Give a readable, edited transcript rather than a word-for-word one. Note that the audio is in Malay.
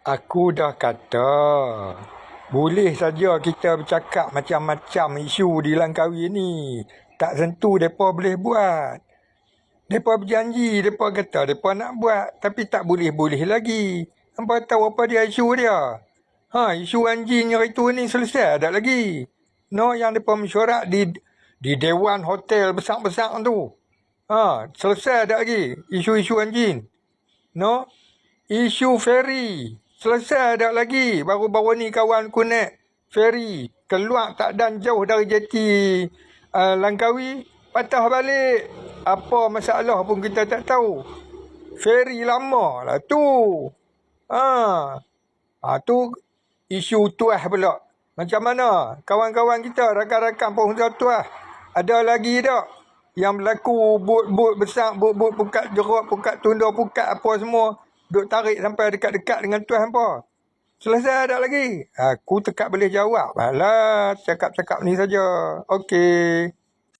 Aku dah kata, boleh saja kita bercakap macam-macam isu di Langkawi ni. Tak tentu mereka boleh buat. Mereka berjanji, mereka kata mereka nak buat. Tapi tak boleh-boleh lagi. Hampa tahu apa dia isu dia? Isu anjing hari tu ni selesai tak lagi. No, yang mereka mesyuarat di Dewan Hotel besar-besar tu. Selesai tak lagi isu-isu anjing. No, isu feri selesai dah lagi. Baru-baru ni kawan ku naik feri keluar tak dan jauh dari jeti Langkawi, patah balik. Apa masalah pun kita tak tahu. Feri lama lah tu. Tu isu tuah pula. Macam mana kawan-kawan kita, rakan-rakan pengusaha tuah, ada lagi tak yang berlaku bot-bot besar, bot-bot pukat jeruk, pukat tunda, pukat apa semua, duk tarik sampai dekat-dekat dengan tuas hampa? Selesai tak lagi? Aku tekak boleh jawab. Alah, cakap-cakap ni saja. Okey.